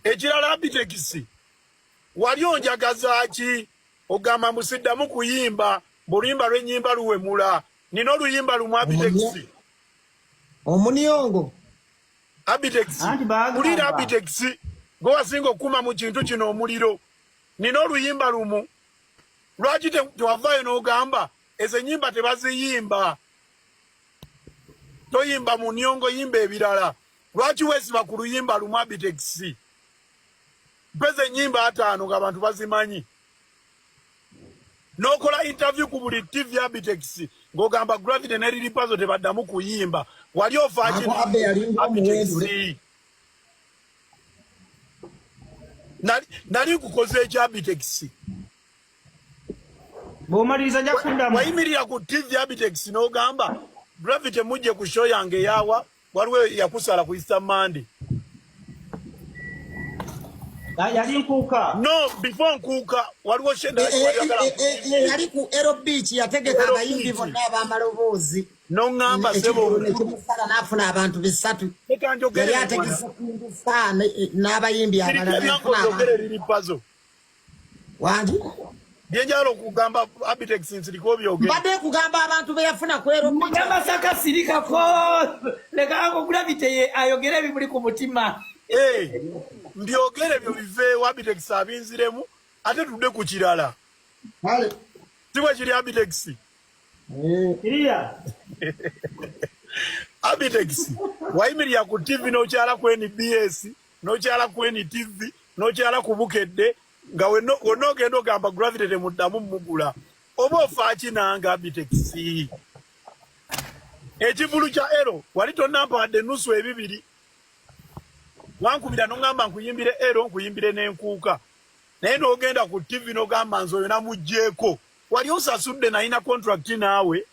ekirala Abitex wali onjagaza ki ogamba musiddamu kuyimba buluyimba lw'ennyimba luwemula nina oluyimba lumu Abitex omuniongo Abitex kulira Abitex gwe wasinga okukuma mu kintu kino omuliro nina oluyimba lumu lwaki tewavaayo n'ogamba ezo ennyimba tebaziyimba toyimba mu nnyongo yimba ebirala lwaki weesiba ku luyimba lumu Abitex mpeza ennyimba 5 ng'abantu bazimanyi n'okola interview ku buli TV Abitex ng'ogamba Gravity ne Lily Puzzle tebaddamu kuyimba wali ofaaki Abitex nali kukoze ekyo Abitex bw'omaliriza ajja kuddamu wayimirira ku TV Abitex n'ogamba Gravity mujje ku show yange yawa waliwo yakusala ku Easter Monday yali nkuuka no before nkuuka waliwo shenda yali ku Aero Beach yategeka abayimbi bonna ab'amaloboozi n'oŋŋamba sebo ekimusala n'afuna abantu 3 yali ategese kundusa n'abayimbi abalala wangi byenjala okugamba Abitex nsiriko byogere mbadde kugamba abantu beyafuna ku Aero Beach Masaka sirikako lekango Gravity ayogere ebimuli ku mutima mbyogere byo biveewo Abitex abinziremu ate tudde ku kirala sibwe kiri Abitex Abitex wayimirira ku TV n'okyala ku NBS n'okyala ku NTV n'okyala ku Bukedde nga wonna ogenda ogamba Gravity temuddamu mugula oba ofaaki nange Abitex ekivulu kya Ero wali tonnampadde ennusu ebibiri wankubira n'ongamba nkuyimbire Ero nkuyimbire n'enkuuka naye n'ogenda ku TV n'ogamba nze oyo namugjeeko wali osasudde nalina contract naawe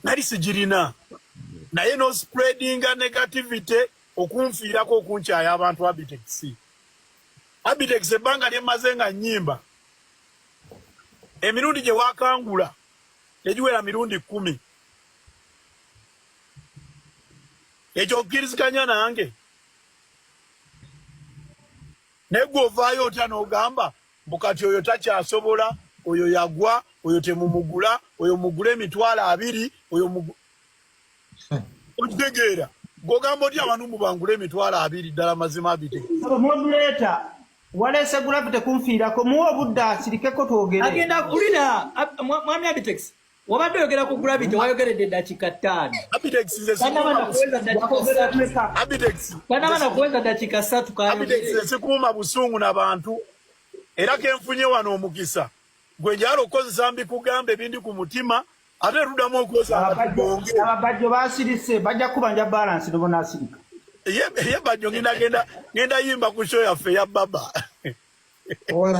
nali sigirina naye no spreadinga negativity okunfiirako okunkyaya abantu Abitex ebbanga lyemmaze nga nnyimba emirundi gye wakangula tegiwera mirundi 10 ekyo okkiriziganya nange naye gwe ovaayo otya n'ogamba bukati oyo takyasobola oyo yagwa oyo temumugula oyo mugule $20 oyo okitegeera gogamba otya abantu mubangule $20 ddala mazima Abitex modulator walese Gravity kunfiirako muwe obudde asirikeko twogere agenda kulina mwami Abitex wabadde oyogera ku Gravity wayogeredde dakika 5 Abitex kuweza dakika 3 Abitex sikuuma busungu n'abantu era kenfunye wano omukisa gwe njala okozesa mbikugambe bindi ku mutima ate tuddamu okoza ababajjo basirise bajja kubanja balance nobona asirika ye bajjo ngenda yimba ku show yaffe ya baba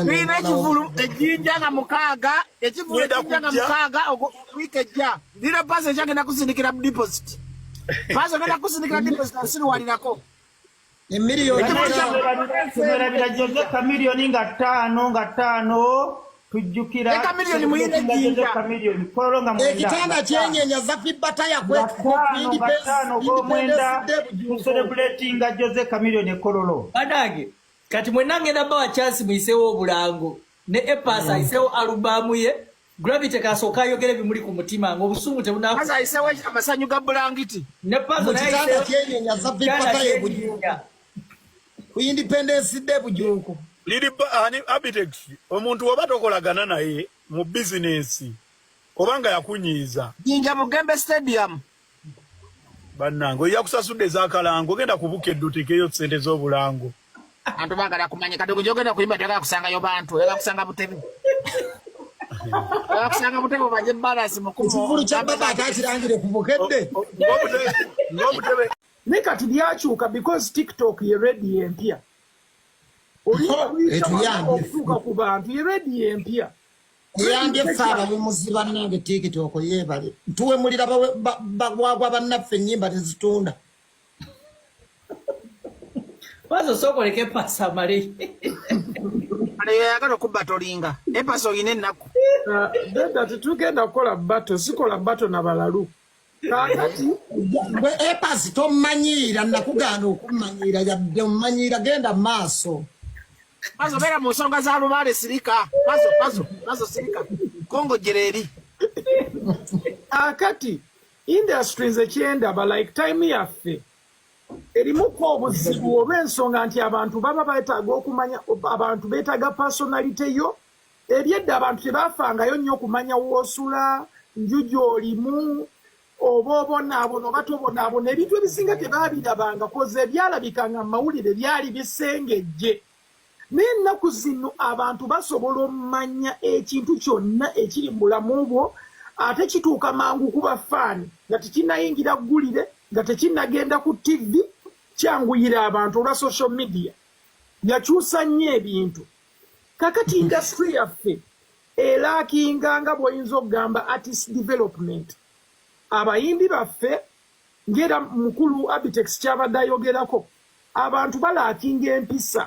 Nina ekivulu ejjinja nga 6 ekivulu ejjinja nga 6 wiiki ejja Lily Puzzle kyagenda kusindikira deposit Puzzle genda kusindikira deposit asiriwalirako emiliyoni tumerabira Jose Chameleone nga 5 tujjukira Chameleone muyina ejjinja Chameleone kolonga mwenda ekitanda kyenyenya zafi bataya mwenda celebrating Jose Chameleone kololo Badage kati mwenna ngenda bawa chance muisewo obulango ne Epasa isewo alubamu ye Gravity kasooka ayogere bimuli ku mutima ng'obusungu tebunafu Epasa isewo amasanyu ga bulangiti ne Puzzle naye ekitanda kyenyenya zafi bataya bujinga ku Independence Day bujuko Lily Abitex omuntu oba tokolagana naye mu business obanga yakunyiiza Jinja Bugembe Stadium bannange yakusasudde zakalango genda kubukedde utekeyo sente z'obulango Antu bagala kumanya kadogo jogenda kuyimba taka kusanga yo bantu era kusanga Butebi kusanga Butebi baje balance mukumo ekivulu kya baba atakirangire ku Bukedde ngobutebe Nika tuliachuka because TikTok ye ready empia. Okutuuka ku bantu ye ready empia. Yange faba muziba nange TikTok yebale. Tuwe mulira bagwa bannaffe ennyimba tezitunda. Puzzle soko leke pasa mali. Ale yagala kubatolinga. Epasa oyine ennaku. Dada tugenda kola bato sikola bato na balalu. kakati Gwe epasi tomanyira nakugana okumanyira yadde omanyira genda maaso. Pazo bera mu nsonga za Lubaale sirika. Pazo sirika. Kongo jereri. akati industries ekyendaba like time yaffe erimuko obuzibu olw'ensonga nti abantu baba beetaaga okumanya abantu beetaaga personality yo ebyedda abantu tebafangayo nnyo okumanya woosula njuju olimu oba obonaabono oba tobonaabona ebintu ebisinga tebaabirabanga koze ebyalabikanga mu mawulire byali bisengejje naye ennaku zino abantu basobola omumanya ekintu kyonna ekiri mu bulamu bwo ate kituuka mangu kuba faani nga tekinnayingira ggulire nga tekinnagenda ku TV kyanguyira abantu olwa social media yakyusa nnyo ebintu kakati industry yaffe eraakinga nga bw'oyinza okugamba artist development abayimbi baffe ngera mukulu Abitex kyabadde ayogerako abantu balaakinga empisa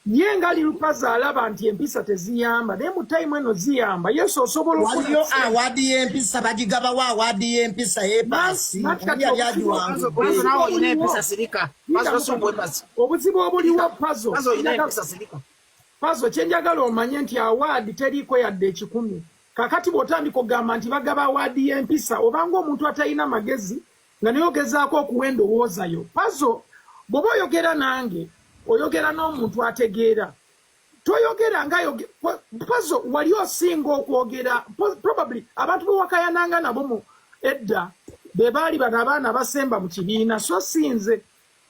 ye nga Lirupaza alaba nti empisa teziyamba naye mu time eno ziyamba yesu osobola Waliyo awadi y'empisa bagigabawo awadi y'empisa epasi yali agiwangu. Pazo nawo ine empisa sirika. Pazo sombo epasi. obuzibu obuliwo pazo Pazo ine empisa sirika. pazo kyenjagala omanye nti awaadi teriiko yadde 10 kakati bw'otandika okugamba nti bagaba awaadi y'empisa obanga omuntu atalina magezi nga neyogezaako okuwa endowoozayo pazo bw'oba oyogera nange oyogera n'omuntu ategeera toyogera nga pazo wali osinga okwogera probably abantu bewakayananga nabo mu edda be baali bano abaana basemba mu kibiina so sinze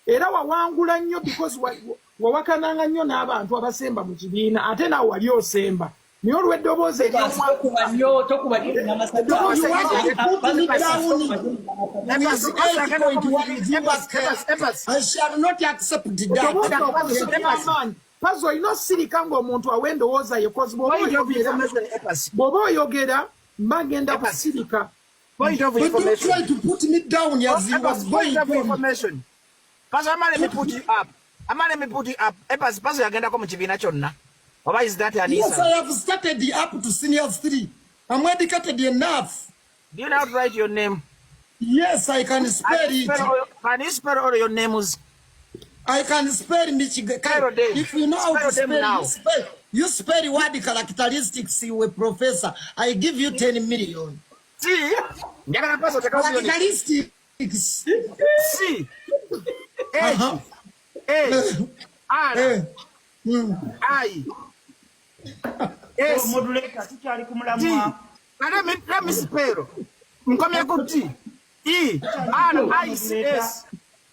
era wawangula nnyo because wawakananga nnyo n'abantu abasemba mu kibiina ate naawe wali osemba naye olw'eddoboozi I shall not accept that. pazo olina osirika ng'omuntu awa endowooza ye kozi bw'oba oyogera mba ngenda kusirika. Point of But don't information. try to put me down as he was going Point of on. information. Pazo let me put you up. Let me put you up. Pazo yagenda ko mu kibiina kyonna. Oba is that an Yes, answer? I have started the up to seniors 3. I'm educated enough. Do you know how to write your name? Yes, I can spell it. Can you spell all your names? I can spell Michigan. Spell them. If you know how to Spell them now. spell, you spell word characteristics, you a professor. I give you 10 million. See? Njagala Pazo tekauzi yoni. Characteristics. C. H. A. R. I. S. Modulator tukyali ku T. mulamwa. Let me spell. Nkomye ku T. E. R. I. C. S.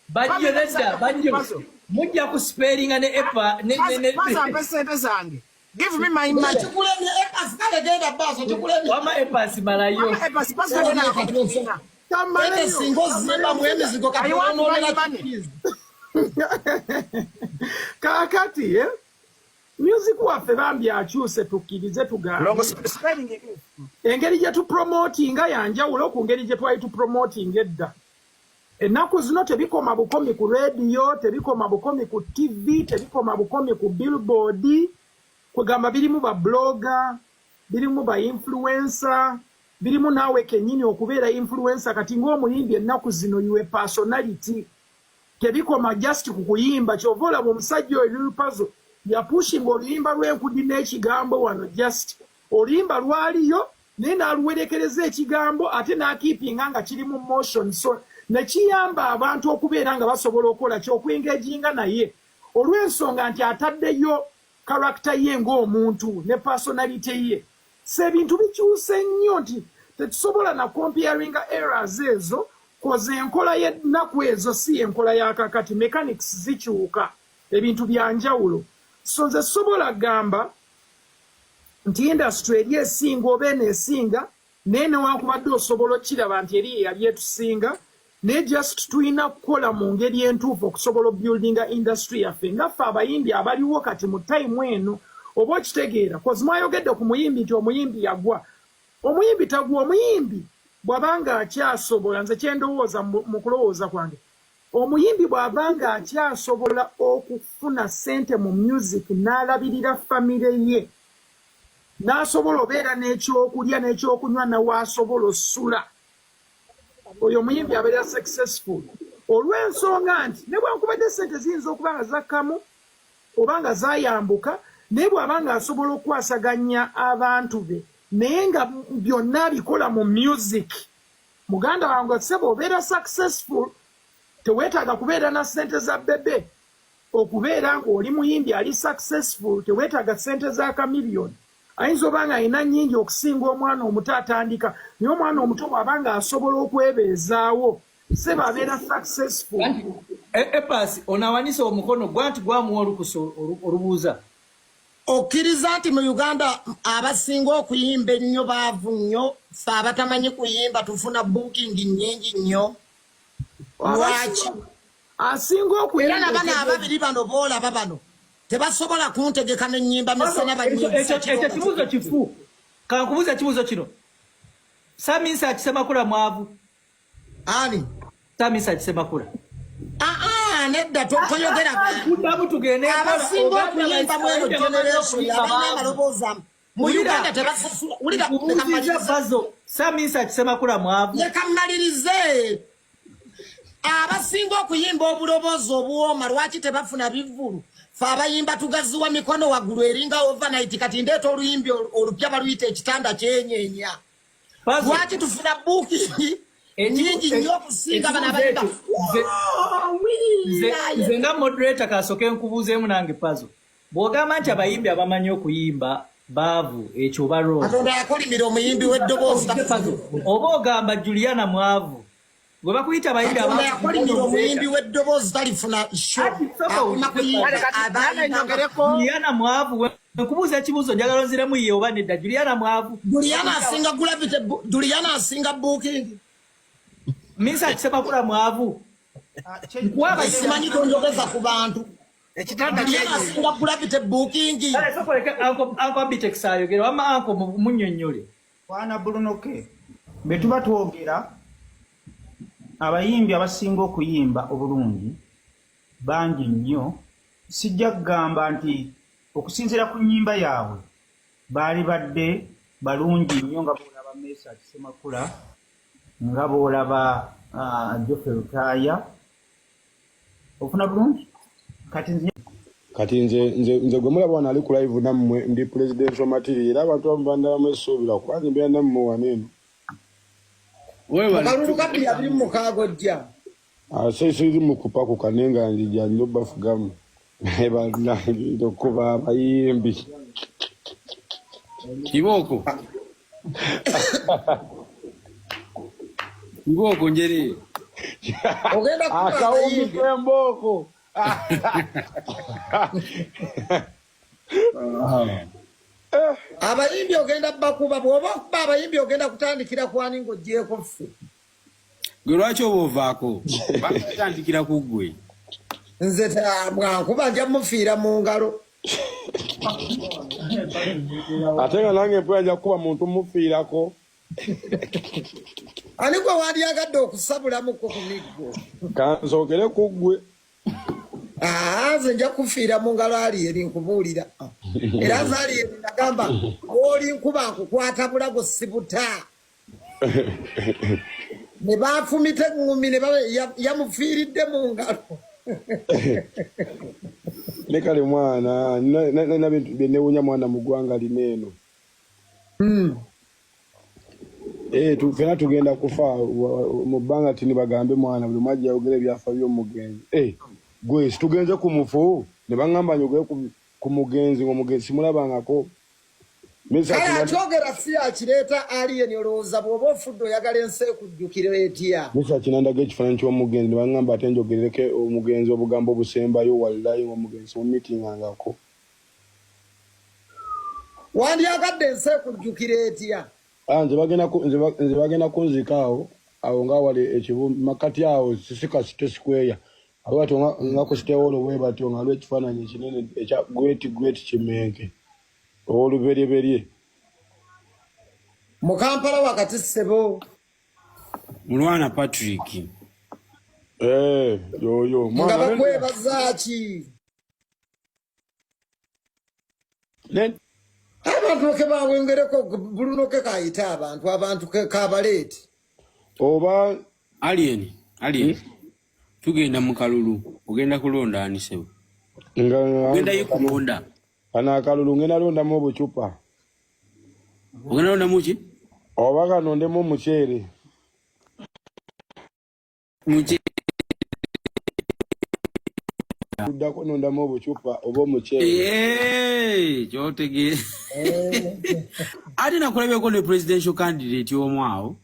Banjo nedda, banjo. Mujja ku spelling ne epa ne Pazo ampe sente zange. Give me my money. wama epas malayo. Pazo agenda ko mu kibiina. I want my money. Kakati music waffe bambi akyuse tukkirize tugambe Longo spelling it. engeri gye tupromotinga yanjawulo ku ngeri gye twali tupromotinga edda. Ennaku zino tebikoma bukomi ku radio, tebikoma bukomi ku TV, tebikoma bukomi ku billboard, kwegamba birimu ba blogger, birimu ba influencer, birimu naawe kennyini okubeera influencer kati ng'omuyimbi ennaku zino yiwe personality. Tebikoma just ku kuyimba kyova olaba omusajja oyo Lirupazo yapushinga oluyimba lw'enkudi n'ekigambo wano just oluyimba lwaliyo naye n'aluwerekereza ekigambo ate n'akiipinga nga kiri mu motion so nekiyamba abantu okubeera nga basobola okukola ky'okwengejinga naye olw'ensonga nti ataddeyo karakita ye ng'omuntu ne personality ye so ebintu bikyuse nnyo nti tetusobola na comparinga errors ezo koze enkola y'ennaku ezo si enkola ya kakati mechanics zikyuka ebintu byanjawulo so nze sobola gamba nti industry eri esinga oba eneesinga naye newankubadde osobola okiraba nti eri yeyali etusinga naye just tulina kukola mu ngeri entuufu okusobola obuildinga industry yaffe ngaffe abayimbi abaliwo kati mu time eno oba okitegeera kozi mwayogedde ku muyimbi nti omuyimbi yagwa omuyimbi tagwa omuyimbi bw'abanga akyasobola nze kyendowooza mu kulowooza kwange omuyimbi bw'abanga akyasobola okufuna ssente mu music n'alabirira famire ye n'asobola obeera n'ekyokulya n'ekyokunywa nawaasobola ossula oyo muyimbi abeera successful olw'ensonga nti ne bwankubadde sente ziyinza okuba nga zakkamu oba nga zayambuka naye bw'aba nga asobola okukwasaganya abantu be naye nga byonna bikola mu music muganda wange sebo obeera successful teweetaaga kubeera na sente za bebe okubeera ng'oli muyimbi ali successful teweetaaga sente za kamiliyoni ayinza oba nga alina nnyingi okusinga omwana omuto atandika naye omwana omuto bw'aba nga asobola okwebeezaawo sebo abeera successful. Epasi onawanisa omukono gwanti gwamuwa olukusa olubuuza okkiriza nti mu Uganda abasinga okuyimba ennyo baavu nnyo fe abatamanyi kuyimba tufuna booking nnyingi nnyo lwaki asinga okuyimba era nabana ababiri bano boolaba bano tebasobola kuntegeka n'ennyimba misana ekyo kibuuzo kifu kankubuuza ekibuuzo kino Saminsa akisemakula mwavu ani Saminsa akisemakula nedda toyogera kuddamu tugende abasinga okuyimba mweno generation abalina amalobooza mu Uganda tebasasula wulira bazo Saminsa akisemakula mwavu leka mmalirize abasinga okuyimba obuloboozi obuwooma lwaki tebafuna bivvulu fe abayimba tugaziwa mikono waggulu eringa overnight kati ndeeta oluyimbi olupya baluyita ekitanda kyenyeenya lwaki tufuna buukingi nyingi nnyo okusinga bano abayimba nze nga moderator kasooke nkubuuzeemu nange pazo bw'ogamba nti abayimbi abamanyi okuyimba baavu ekyo balooza Katonda yakolimira omuyimbi w'eddoboozi oba ogamba Juliana mwavu gwe bakuyita abayimbi yakolimira omuyimbi w'eddoboozi talifuna Juliana mwavu nkubuuza ekibuuzo njagala onziremu ye oba nedda Juliana mwavu Juliana asinga booking Minsa akisemakula mwavu simanyi tonjogeza ku bantu Juliana asinga gravity booking Uncle Bitex ayogera wama Uncle munnyonnyole Bwana Brunoke be tuba twogera abayimbi abasinga okuyimba obulungi bangi nnyo sijja kugamba nti okusinziira ku nnyimba yaabwe baali badde balungi nnyo nga boolaba Mesa Kisemakula nga boolaba Jofe Lutaaya ofuna bulungi kati nze gwe mulaba wano ali ku live nammwe ndi presidential material era abantu bamubandalamu essuubira kubanza mbeera nammwe waneeno akalulu kabiri abiri mu mukaaga ojja siri mukupa ku kanenga njija nnyo bafugamu banangire okuba abayimbi Kiboko njeri akawumbi k'embooko abayimbi ogenda bakuba bw'oba okuba abayimbi ogenda kutandikira kwani ng'oggyeko ffe gwe lwaki oba ovaako batandikira ku ggwe nze bwankuba nja mufiira mu ngalo ate nga nange empula nja kukuba muntu mufiirako ani gwe wandyagadde okusabulamuko ku miggo kansookere ku ggwe nze nja kufiira mu ngalo Aliyeri nkubuulira era nze Aliyeri nagamba oli nkuba nkukwata bulago sibuta ne baafumita eŋŋumi ne yamufiiridde mu ngalo ne kale mwana na bintu byenewunya mwana mu ggwanga lineeno fena tugenda kufa mu bbanga tini bagambe mwana buli mwajja yogera ebyafa by'omugenzi gwe situgenze ku mufu ne baŋŋamba nyogere ku mugenzi ng'omugenzi simulabangako akyogera si akireeta Aliyeri olowooza bw'oba ofudde oyagala ensi ekujjukira etya misa kinandaga ekifaananyi ky'omugenzi ne baŋŋamba ate njogerereko omugenzi obugambo obusembayo wallayi ng'omugenzi mumitingangako wandyagadde ensi ekujjukira etya nze bagenda kunzika awo nga wali ekibu makati awo sisikasite sikweya abo batyo nga kusitewolo bwe batyo nga lwe ekifaananyi kinene ekya gweti kimenke oluberyeberye mu Kampala wakati ssebo Mulwana Patrick yoyo nga bakwebaza ki abantu ke bawengereko Bruno ke kayita abantu ke kabaleeti oba Alien. Tugenda mu kalulu. Ogenda kulonda ani sewe? Ogenda yikulonda. Kana kalulu ngena londa mu buchupa. Ogenda londa muki? Obaga nonde mu muchere. Udako nonda mu buchupa obo muchere. Jotege. Ati nakulabye ko ne presidential candidate omwao.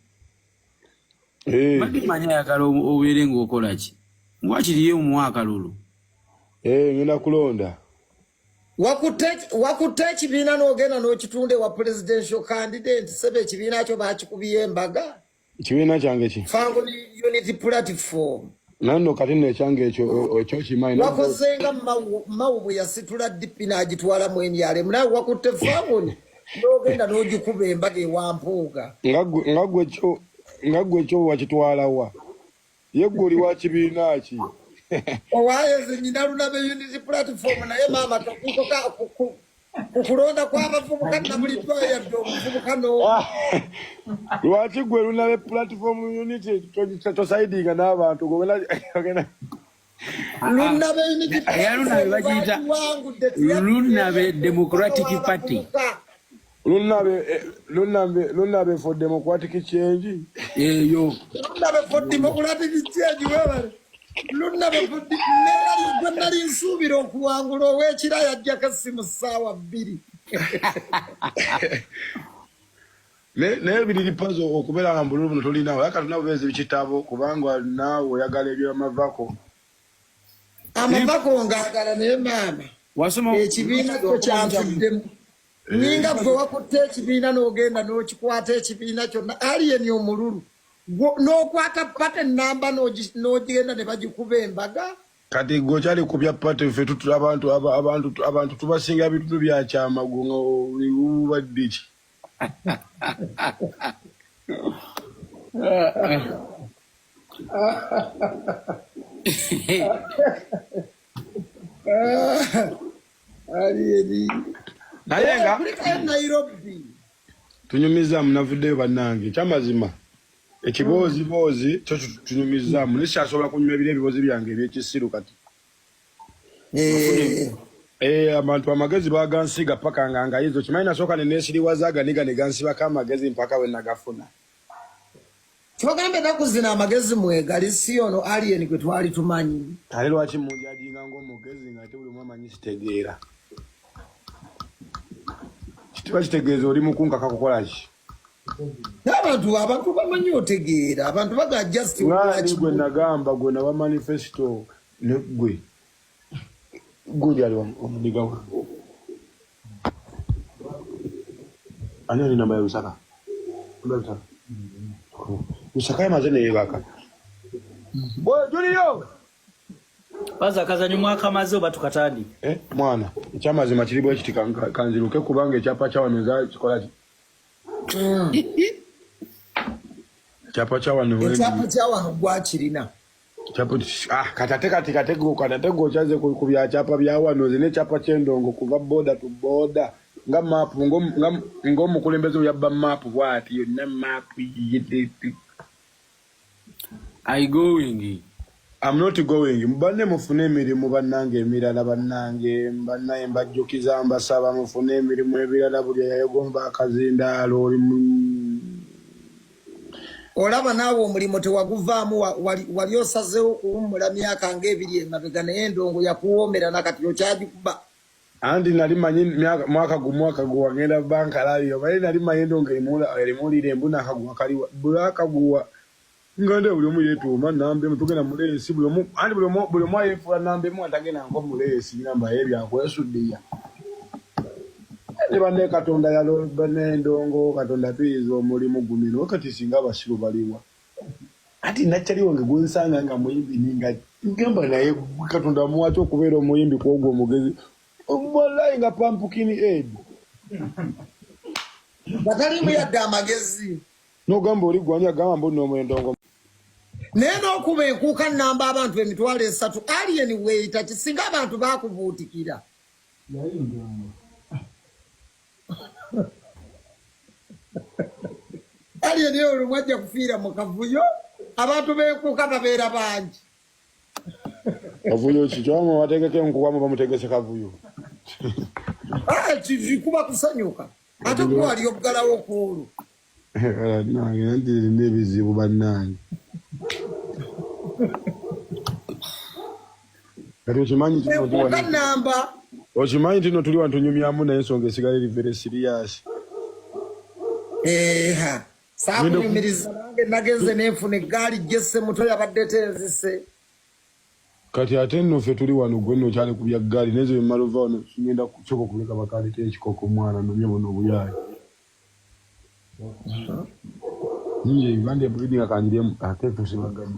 Magi manya yakalo obere ngokola ki? Mwakiriye omwaka lulu. Ngina kulonda. Wakute kibiina n'ogenda n'okitunde wa presidential candidate sebe kibiina kyo bakikubiye embaga. Kibiina kyange ki? Family Unity Platform. Nano kati ne kyange ekyo kimanyi. Wakozenga mawu yasitula dipi n'agitwala mu emyale. Mnawe wakute family n'ogenda n'ogikuba embaga ewampuuga. Ngagwe kyo wakitwala wa. Yeggoli wa kibiina ki? Owaye nyina Lunabe Unity Platform naye mama takutoka kukulonda kw'abavubuka na buli twaye omuvubuka no. Lwaki gwe Lunabe Platform Unity tosaidinga n'abantu ogenda Lunabe Unity Lunabe Democratic Party. Lunabe for Democratic Change. Yo. Lunabe for Democratic Change wewe. Lunabe for nali nsubira okuwangula ow'ekira yajja kasimu ssaawa 2. Naye biri puzzle okubeera nga mbululu buno tolinawo yaka tunabeza ebikitabo kubanga naawe oyagala eby'amavako. Amavako ngaagala naye maama. Ekibiina kyo kyanfuddemu. Ninga gwe wakutte ekibiina n'ogenda n'okikwata ekibiina kyonna alien omululu. N'okwata pate namba n'ogenda ne bagikuba embaga. Kati gwe kyali kubya pate ffe abantu tubasinga bitundu bya kyama gwe ubadde ki? Nayenga Nairobi tunyumiza munavuddeyo bannange kyamazima ekibozi kyo tunyumizamu nishasobola kunyuma ebibozi byange ebyekisiru kati abantu amagezi bagansiga paka nganga yizo kimanyi nasooka neneesiriwazaga niga ne gansibako amagezi mpaka we nagafuna. Kyogambe nakuzina amagezi mwegali si ono alien gwe twali tumanyi. Ale lwaki munjajinga ng'omugezi ng'ate buli omu amanyi kitegeera. Kitiba kitegeeza oli mukunka kakukola ki? Abantu bamanyi otegeera. Abantu baga just ng'ani gwe nagamba gwe naba manifesto ne gwe. Gwe yali omudiga wa. Ani ali namba ya Lusaka? Lusaka. Lusaka yamaze ne yebaka. Boy Julio. Baza kazanyu mwaka maze oba tukatandi. Mwana, ekyamazima kiri bwe kiti kanziruke kubanga ekyapa kya wano kikola ki? Ekyapa kya wano gwakirina. Katatego kyaze ku bya kyapa bya wano zine ekyapa ky'endongo kuva boda to boda nga map ng'omukulembeze yabba map bwati yonna map yedde. I going. I'm not going. Mbanne mufune emirimu bannange emirala bannange bannaye mbajjukiza mbasaba mufune emirimu ebirala buli yayegomba akazindaalo oli olaba naawe omulimo tewaguvaamu wali osazeewo okuwummula myaka ng'ebiri emabega naye endongo yakuwoomera nakati okyagikuba. Andi nali manyi mwaka gwe wagenda bankalabi obaye nali manyi endongo erimuulira embuna akaguwa kaliwa bulakaguwa ngande buli omu yetuuma nambe mutugenda muleesi buli omu ayefuula nambe mu atagenda nko muleesi namba ebyakwesuddiya ne banne Katonda yaloba n'endongo Katonda tuyiza omulimu gumino kati singa abasiru baliwa ati nakyaliwo nga gwensanga nga muyimbi ninga ngamba naye Katonda muwaki okubeera omuyimbi kwogwo omugezi wallahi nga pampukini edi batalimu yadde amagezi nogamba oli gwani agamba mbu n'omwendongo naye n'okuba enkuuka nnamba abantu 3,000 alien weeyita kisinga abantu baakubuutikira. Alien olumu ajja kufiira mu kavuyo abantu bekuka babeera bangi kavuyo kikyoma wategeke nkuwamu bamutegese kavuyo kuba kusanyuka ate gwali oggalawo kuulu nange ndiri n'ebizibu bannange kati okimanyi tino tuli wano tunyumyamu naye ensonga esigala eri very serious saakunyumiriza nange nagenze nenfuna eggaali jesse muto yabadde tenzise kati ate nno ffe tuli wano gwe nno okyali kubya ggaali nezo bemmala ova wano ngenda kusooka okuleka bakaleta ekikoko omwana nomye buno obuyaayi nje Uganda breeding akanjiremu ate tusibagadde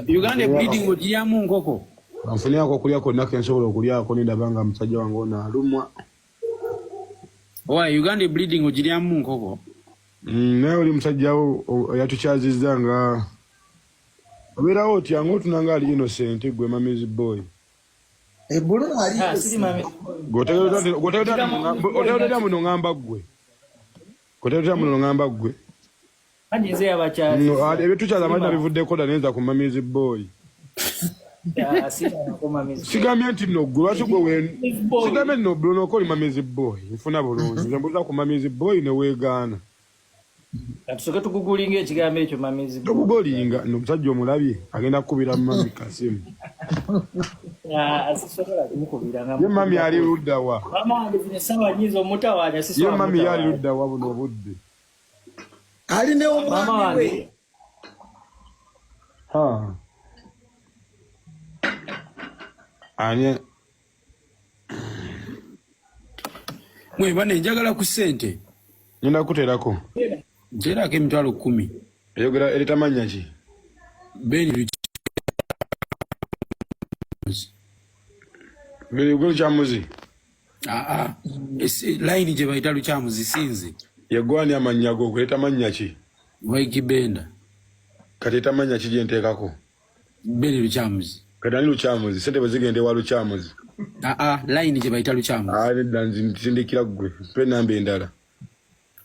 Uganda breeding ogiryamu nkoko anfunirako okulya konna kensobola okulyako nindabanga musajja wange ono alumwa Uganda breeding ogiryamu nkoko naye oli musajjawo yatukyazizza nga obeerawo otya ng'otunanga ali innocent gwe mamizi boy gotegerera muno ngamba ggwe ebyetukyaza amalina bivuddeko dda neza ku mamizi boy sigambye nti nno ggwe lwaki gwe sigambye nno bulonooka oli mamizi boy nfuna bulungi nze mbuuza ku mamizi boy ne weegaana Katusoke tugugulinga ekigambo ekyo mamizi. Tugugulinga n'omusajja omulabye agenda kukubira mami Kasimu. Asisobola kumukubira nga. Ye mami ali ludda wa. Mama wange zine sawa nyizo mutawaanya siso. Ye mami yali ludda wa buno obudde. Ali ne omwami we. Anye. Mwe bane njagala ku ssente. Nenda kuterako. Nterako emitwalo 10. Eyogera eritamanya ki? Beni gulu kyamuzi. Line gye bayita lukyamuzi sinze. Yegwani amanya go kuleta manya ki? Waikibenda. Kati etamanya ki gye nteekako? Beni lukyamuzi. Kadani lukyamuzi sente bazigende wa lukyamuzi. Line gye bayita lukyamuzi. Nedda nzindikira gwe pe namba endala.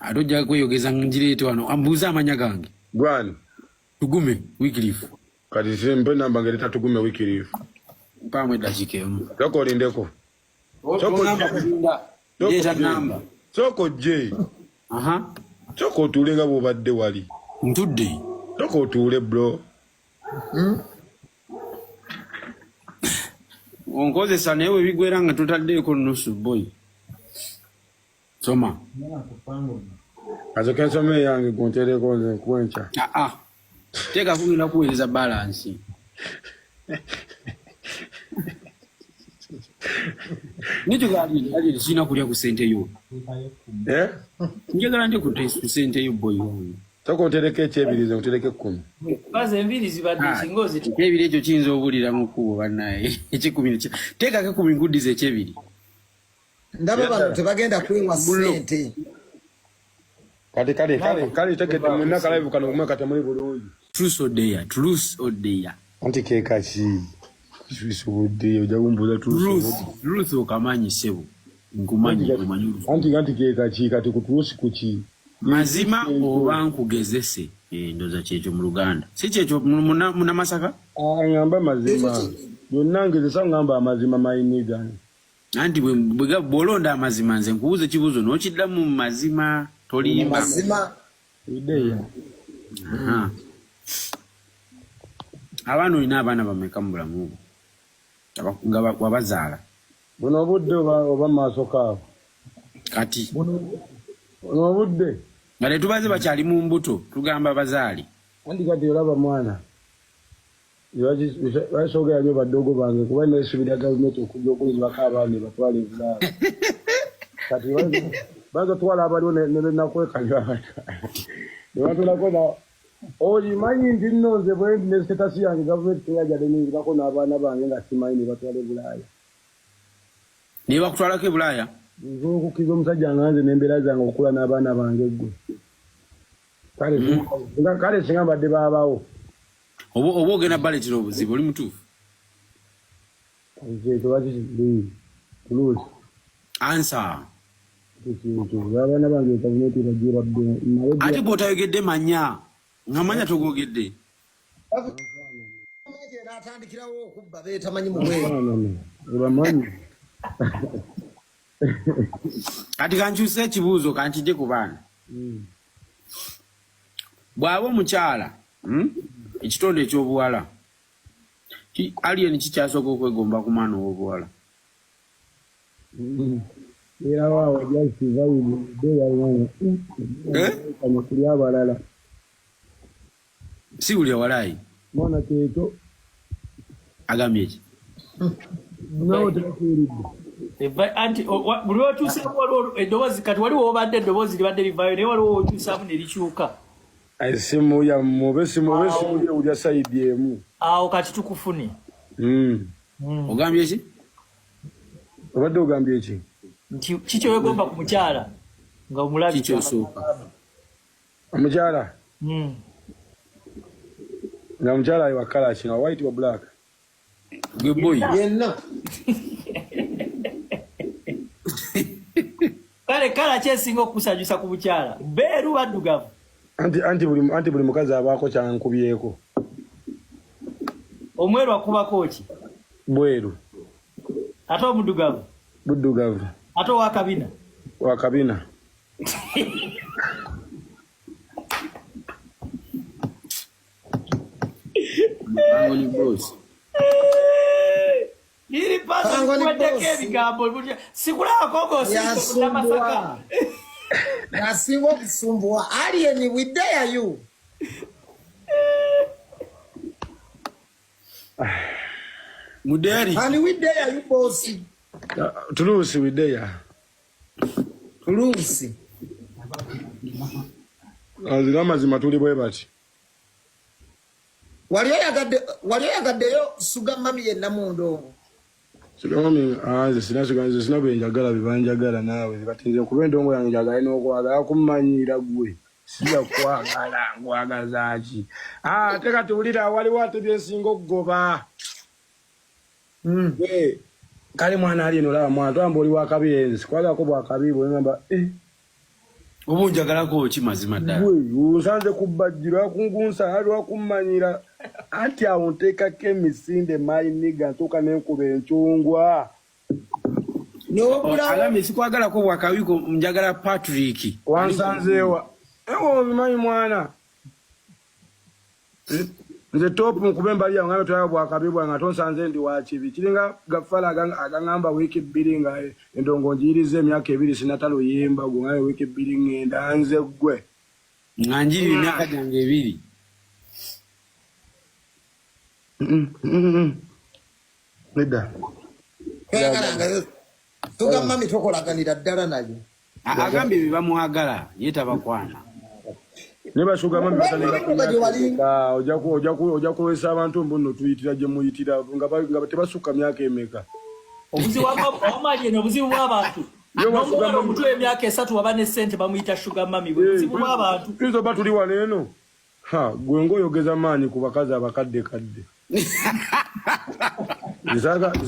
Atojja kweyogeza njireete wano ambuuza amanya gange. Gwani? Tugume Wycliffe. Kati sembe namba ngeleta Tugume Wycliffe. Pamwe dakika emu. Soko lindeko. Soko namba. Yeta namba. Soko J. Soko otuulenga bw'obadde wali. Ntudde. Soko otuule bro. Onkozesa naye bigwera nga tutaddeeko nusu boy. Soma. Azoke nsome yange gontereko nze nkwenca. Teka kugira kuweza balance. Nicho gali sina kulya ku sente yo. Njagala nje ku sente yo boy wangu. Soko ntereke ekyebirize ntereke 10. Baze enviri zibadde singozi. Ebiri ekyo kiyinza obulira mu kubo bannaye. Ekikumi teka ke 10 ngudize ekyebiri. Ndaba bano tebagenda kwewa sente. Kale tekete mwena kalive kano kumweka temuli bulungi. Truth or dare. Anti keka ki. Truth or dare ojagumbuza truth okamanyi sebo. Nkumanyi kumanyuru. Anti keka ki kati kutuusi kuki. Mazima oba nkugezese ndoza kyekyo mu Luganda. Si kyekyo muna Masaka? Ngamba mazima. Yonnangeze ngamba amazima mayiniga. Anti bwolonda amazima nze nkubuze kibuzo n'okiddamu mu mazima tolimba. Mazima. Ideya. Abaana olina abaana bameka mu bulamu nga wabazaala. Buno obudde oba maaso kaabo. Kati. Buno obudde. Nga tetubaze bakyali mu mbuto tugamba bazaali. Andi kati olaba mwana. Wasogera nyo badogo bange kuba nesubira gavumenti okujja okuyizibako abaana batwala ebulaala. Kati baza twala abaliwo ne benakwekanya. Ne batulako na olimanyi nti nno nze bwe ndi ne sitasi yange gavumenti teyajjadde niyizibako n'abaana bange nga simanyi ne batwala ebulaaya. Ne bakutwalako ebulaaya? Nze okukkiriza omusajja nga nze n'embeera zange okula n'abaana bange ggwe. Kale singa mbadde baabawo. Oba ogenda baletera obuzibu oli mutuufu? Answer. Ate bw'otayogedde manya Ngamanya togogedde. Omeje natandikirawo okubba betamanyi mugwe. Bamanyi. Kati kankyuse ekibuuzo kankijje ku baana. Bw'aba omukyala ekitonde ekyobuwala alien kikyasooka okwegomba ku mwana ow'obuwala. Era waawo jasiva yibudde yalwana. Kano kuli abalala. Si uli awalayi. Mwana keeto. Agambye eki. Nawo tebakuwulidde. Anti buli okyusamu waliwo eddoboozi kati waliwo obadde eddoboozi libadde livaayo naye waliwo okyusamu ne likyuka. Simu ya mube simu uli asayidi emu. Awo kati tukufune. Ogambye eki? Obadde ogambye eki? Nti kikyo wegomba ku mukyala nga omulabi kikyo osooka. Omukyala? Nga omukyala ayi wa kala ki, white wa black? Gwe boy. Yenna. Kale kala kyesinga okukusanyusa ku mukyala. Beeru baddugavu. Anti buli mukazi abaako kyankubyeko. Omweru akubako ki? Bweru. Ate omuddugavu? Buddugavu. Ate owakabina? Wakabina. Angoli boss. Iri pasa kuweteke ebigambo. Sikulaba kogo siko namasaka. Nasinga okusumbua. Alien, we dare you. Muderi. And we dare you, boss. Tulusi we dare. Tulusi. Mazima tuli bwe bati. Wali yagaddeyo suga mami yenna mundo. Suga mami sina benjagala bibanjagala naawe kati nze kuba endongo yange njagala n'okwagala kummanyira gwe sija kwagala ngwagaza ki ate kati wulira waliwo ate byensinga okugoba kale mwana ali eno laba mwana twamba oli wakabiyenzi kwagako bwakabi bwengamba oba onjagalako ki mazima ddala nsanze kubbajjirwa kungunsa ali wakummanyira anti awo nteekako emisinde mayiniga ntuuka n'enkuba encungwa alame sikwagalako bwakabiko njagala Patrick wansanzeewa ewo bimanyi mwana nze top nkube mbali yange twala bwakabi bwange ate onsanze ndi wakibi kiringa gafala agangamba wiiki bbiri nga endongo njiyiriza emyaka 2 sinatalo yimba gwe ngawe wiiki 2 ngenda nze gwe nga njiri emyaka gyange 2 nedda tuga mami tokolaganira ddala nayo agambye bibamwagala ye tabakwana neba suga mami bataleka ojja kuwesa abantu mbuno tuyitira gye muyitira nga tebasuka myaka emeka obuzibu bw'amali obuzibu bw'abantu n'omwana omutwe emyaka 3 waba ne ssente bamuyita sugar mami obuzibu bw'abantu kristo batuli wano eno gwe ng'oyogeza maanyi ku bakazi abakadde kadde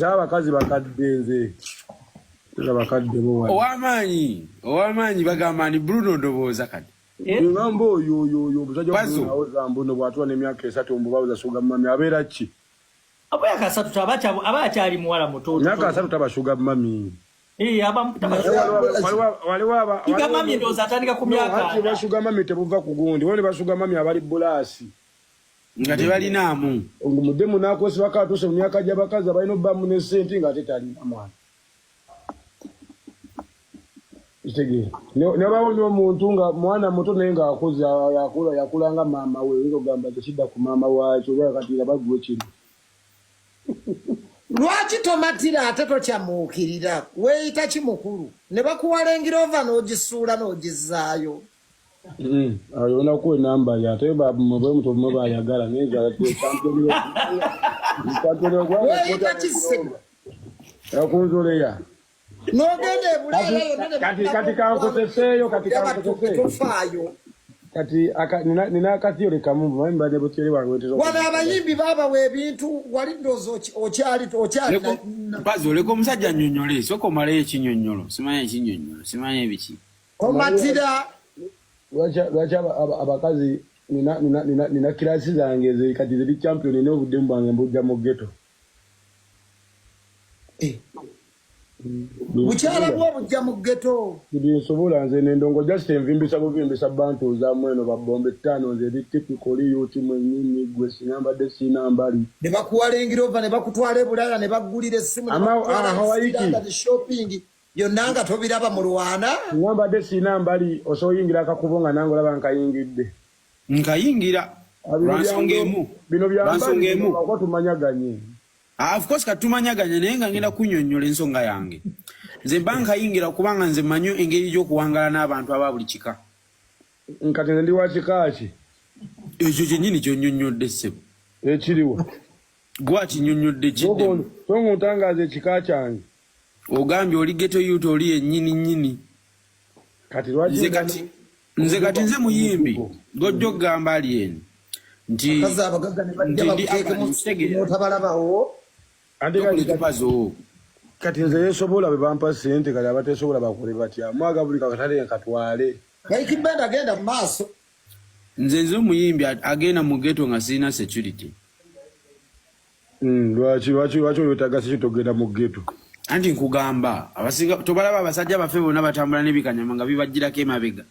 abakazi bakadde nze abakadde ow'amaanyi bagamba ni Bruno ndowooza kati ngamba oyo omusajja awoza mbuno bw'atuwa n'emyaka 3 mbubawuza suga mami abeera ki abuyaka 3 aba akyali muwala muto myaka 3 taba suga mami suga mami ndowooza atandika ku myaka basuga mami tebuva ku gundi wone basuga mami abali bulaasi nga tebalinaamu omudemu n'akozesa bakatuuse mu myaka gy'abakazi abalina obbamu ne ssente nga ate talina mwana kitegeera nebawo n'omuntu nga mwana muto naye ng'akoze yakula nga maama we oyinza okugamba tekidda ku maama waakyo oba kati bagwe kino lwaki tomatira ate tokyamuukirira weeyita kimukulu ne bakuwalengira ova n'ogisuula n'ogizaayo onakuwa enamba yate mutomume bayagala weeyita kisema yakunzoleya n'ogenda ebuleeyo kati kankoseseeyo tofaayo kati nina akatiyo lekamu bumanyi mbadde butyeri bwange wano abayimbi baabawa ebintu wali ndoozi okyali mpazi oleka omusajja annyonnyole soka omalayo ekinnyonnyolo simanyi ebiki omatira lwaki abakazi nina kirasi zange ze kati ziri champion ne obudde mbange mbujja mu ghetto. Buchala bwo bujja mu ghetto. Ndi sobola nze nendongo just envimbisa bantu za mweno babombe 5 nze di typical youth mwenyini gwe sinambadde sinambali. Ne bakuwalengira ova ne bakutwala Bulaya ne baggulira essimu ne bakutwala shopping. Yonanga tobiraba mu Rwanda. Ngambadde sinambali osoyingira akakubonga nango laba nkayingidde. Nkayingira Ransongemu bino byambali ko tumanyaganye. Of course katumanyaganye naye nga ngenda kunyonnyola ensonga yange. Nze banka yingira kubanga nze manyo engeri y'okuwangala n'abantu aba buli kika. Nkati ndi wa kikaaki. Ekyo kyennyini kyonnyonnyodde ssebo. Ekiriwa. Gwa kinyonnyodde kiddemu. Songa otangaza ekika kyange. Ogambye oli ghetto youth oli yennyini nnyini. Kati lwaki nze kati nze muyimbi gojjo gamba ali eno nti abagagga ne bajja bakuteke otabalabawo kati nze yesobola bwe bampa ssente kati abatesobola bakole batya mwaga buli kakatale nkatwale Kaikibanda agenda mu maaso nze omuyimbi agenda mu ghetto nga sirina security. Lwaki olwetagasa kitogenda mu ghetto. Anti nkugamba abasinga tobalaba abasajja baffe bonna batambula n'ebikanyama nga bibajjirako emabega.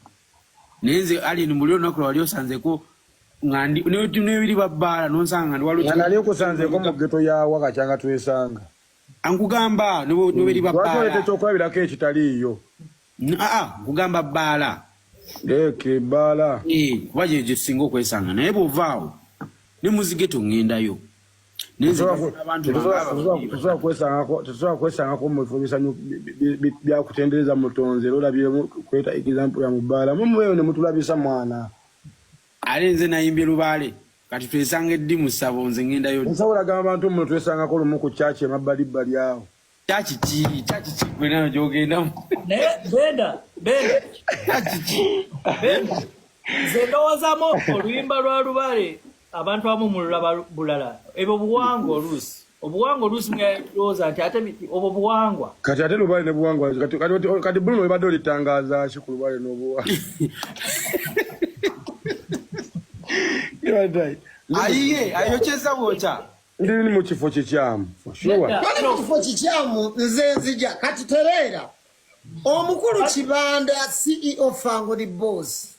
Nenze ali mbuli olunaku lwali osanzeko ngandi n'ebiri babbaala n'onsanga ndi waliwo nali okusanzeko mu ghetto ya wakakyanga twesanga. Ankugamba n'ebiri babbaala. Lwaki olw'ekyokulabirako ekitaliiyo. Nkugamba bbaala. Bbaala. Kuba gye singa okwesanga naye bw'ovaawo ne muzigeto ŋŋendayo. Tusobola kwesangako mu bifo bisanyu byakutendereza mutonzi olabiremu kweta example ya mubaala mumuweyo ne mutulabisa mwana ale nze nayimbye Lubaale kati twesanga eddi mu ssabo nze ŋŋendayo. Nsobola gamba abantu mmwe twesangako lumu ku kyaki emabbalibbali awo. Kyaki ki gwe nayo gy'ogendamu. Naye kyaki ki nze ndowoozamu oluyimba lwa Lubaale abantu abamu mululaba bulala ebyo buwangwa oluusi mwalowooza nti ate obwo buwangwa kati ate Lubaale ne buwangwa kati Bruno ebadde olitangaza ki ku Lubaale n'obuwangwa. Ayiye ayokyeza bwokya ndi mu kifo kikyamu mu kifo kikyamu nze nzija kati tereera omukulu Kibanda CEO Fango the boss.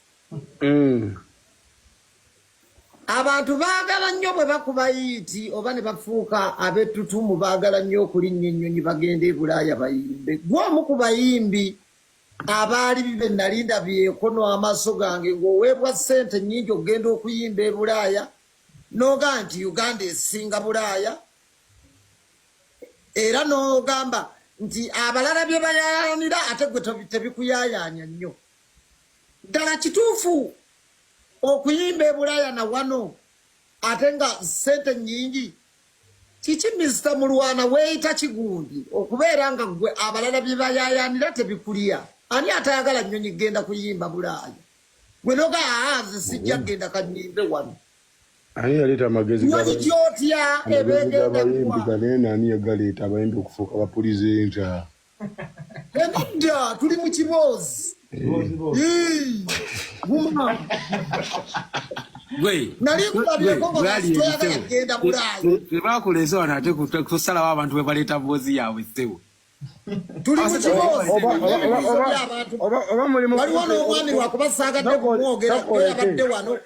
Abantu baagala nnyo bwe bakuba yiiti oba ne bafuuka ab'ettutumu baagala nnyo okulinnya ennyonyi bagenda e Bulaaya bayimbe. Gw'omu ku bayimbi abaali bibe nali ndabyeko n'amaaso gange ng'oweebwa ssente nnyingi okugenda okuyimba e Bulaaya n'ogamba nti Uganda esinga Bulaaya era n'ogamba nti abalala bye bayaayanira ate gwe tebikuyaayanya nnyo. Ddala kituufu okuyimba e Bulaaya na wano ate nga ssente nnyingi kiki Mr. Mulwana weeyita kigundi okubeera nga gwe abalala bye bayaayanira tebikulya. Ani atayagala nnyonyi genda kuyimba Bulaaya gwe noga nze sijja kgenda kanimbe wano. Ani yaleeta amagezi nnyonyi gyotya ebegenda naye nani yagaleeta abayimbi okufuuka bapulizenta. Edda tuli mu kiboozi. Bakulese wano ate kusalawo abantu bwe baleeta mboozi yaabwe ssebo. Waliwo n'omwami lwakuba saagadde kumwogera abadde wano